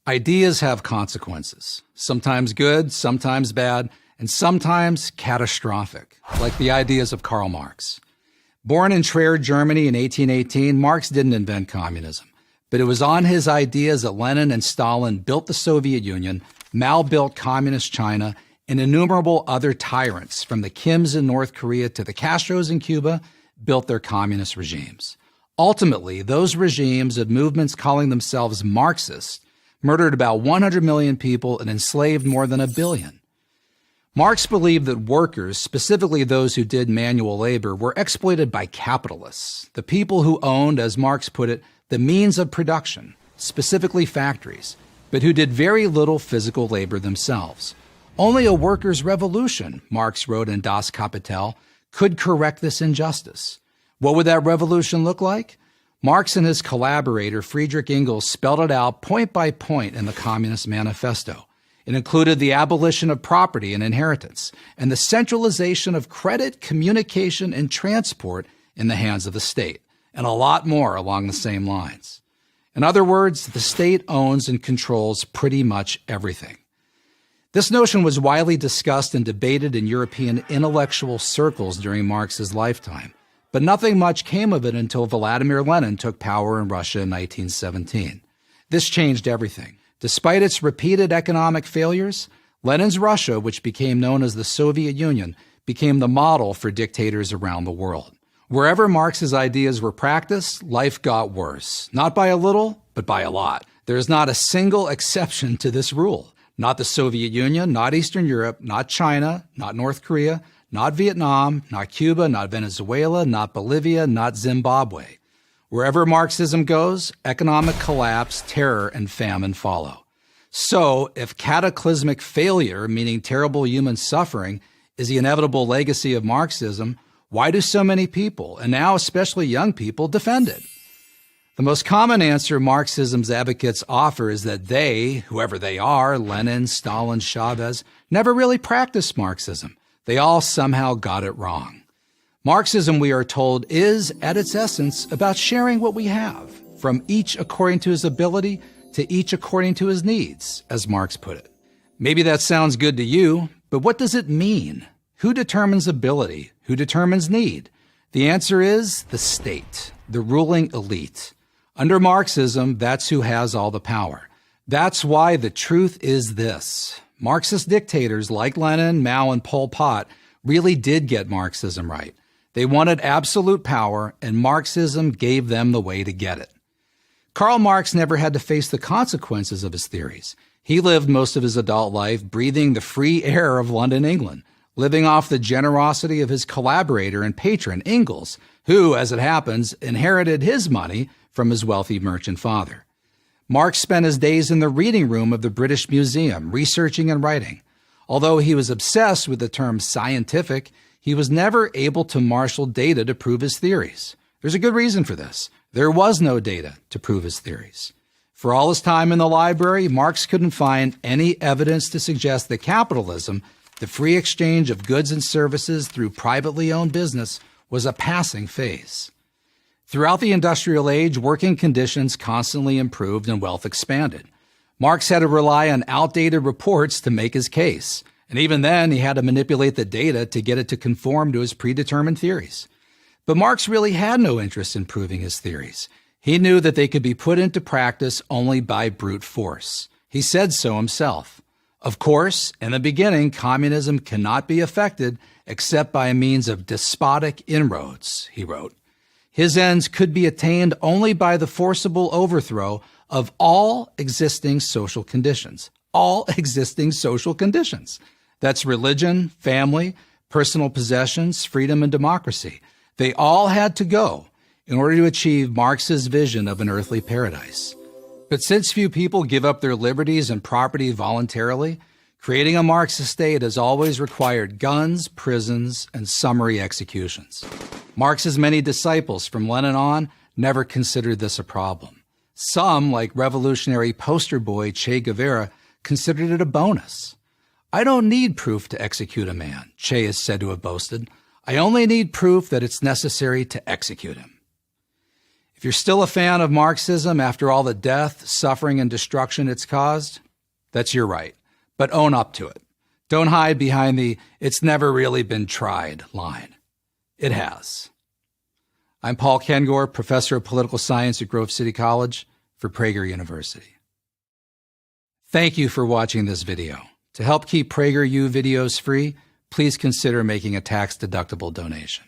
Ideas have consequences, sometimes good, sometimes bad, and sometimes catastrophic, like the ideas of Karl Marx. Born in Trier, Germany in 1818, Marx didn't invent communism, but it was on his ideas that Lenin and Stalin built the Soviet Union, Mao built communist China, and innumerable other tyrants, from the Kims in North Korea to the Castros in Cuba, built their communist regimes. Ultimately, those regimes and movements calling themselves Marxist murdered about 100 million people and enslaved more than 1 billion. Marx believed that workers, specifically those who did manual labor, were exploited by capitalists, the people who owned, as Marx put it, the means of production, specifically factories, but who did very little physical labor themselves. Only a workers' revolution, Marx wrote in Das Kapital, could correct this injustice. What would that revolution look like? Marx and his collaborator Friedrich Engels spelled it out point by point in the Communist Manifesto. It included the abolition of property and inheritance, and the centralization of credit, communication, and transport in the hands of the state, and a lot more along the same lines. In other words, the state owns and controls pretty much everything. This notion was widely discussed and debated in European intellectual circles during Marx's lifetime, but nothing much came of it until Vladimir Lenin took power in Russia in 1917. This changed everything. Despite its repeated economic failures, Lenin's Russia, which became known as the Soviet Union, became the model for dictators around the world. Wherever Marx's ideas were practiced, life got worse. Not by a little, but by a lot. There is not a single exception to this rule. Not the Soviet Union, not Eastern Europe, not China, not North Korea, not Vietnam, not Cuba, not Venezuela, not Bolivia, not Zimbabwe. Wherever Marxism goes, economic collapse, terror, and famine follow. So, if cataclysmic failure, meaning terrible human suffering, is the inevitable legacy of Marxism, why do so many people, and now especially young people, defend it? The most common answer Marxism's advocates offer is that they, whoever they are, Lenin, Stalin, Chavez, never really practiced Marxism. They all somehow got it wrong. Marxism, we are told, is, at its essence, about sharing what we have, from each according to his ability to each according to his needs, as Marx put it. Maybe that sounds good to you, but what does it mean? Who determines ability? Who determines need? The answer is the state, the ruling elite. Under Marxism, that's who has all the power. That's why the truth is this. Marxist dictators like Lenin, Mao, and Pol Pot really did get Marxism right. They wanted absolute power, and Marxism gave them the way to get it. Karl Marx never had to face the consequences of his theories. He lived most of his adult life breathing the free air of London, England, living off the generosity of his collaborator and patron, Engels, who, as it happens, inherited his money from his wealthy merchant father. Marx spent his days in the reading room of the British Museum, researching and writing. Although he was obsessed with the term scientific, he was never able to marshal data to prove his theories. There's a good reason for this. There was no data to prove his theories. For all his time in the library, Marx couldn't find any evidence to suggest that capitalism, the free exchange of goods and services through privately owned business, was a passing phase. Throughout the industrial age, working conditions constantly improved and wealth expanded. Marx had to rely on outdated reports to make his case. And even then, he had to manipulate the data to get it to conform to his predetermined theories. But Marx really had no interest in proving his theories. He knew that they could be put into practice only by brute force. He said so himself. Of course, in the beginning, communism cannot be effected except by means of despotic inroads, he wrote. His ends could be attained only by the forcible overthrow of all existing social conditions. All existing social conditions. That's religion, family, personal possessions, freedom, and democracy. They all had to go in order to achieve Marx's vision of an earthly paradise. But since few people give up their liberties and property voluntarily, creating a Marxist state has always required guns, prisons, and summary executions. Marx's many disciples from Lenin on never considered this a problem. Some, like revolutionary poster boy Che Guevara, considered it a bonus. I don't need proof to execute a man, Che is said to have boasted. I only need proof that it's necessary to execute him. If you're still a fan of Marxism after all the death, suffering, and destruction it's caused, that's your right. But own up to it. Don't hide behind the "it's never really been tried" line. It has. I'm Paul Kengor, professor of political science at Grove City College for Prager University. Thank you for watching this video. To help keep PragerU videos free, please consider making a tax-deductible donation.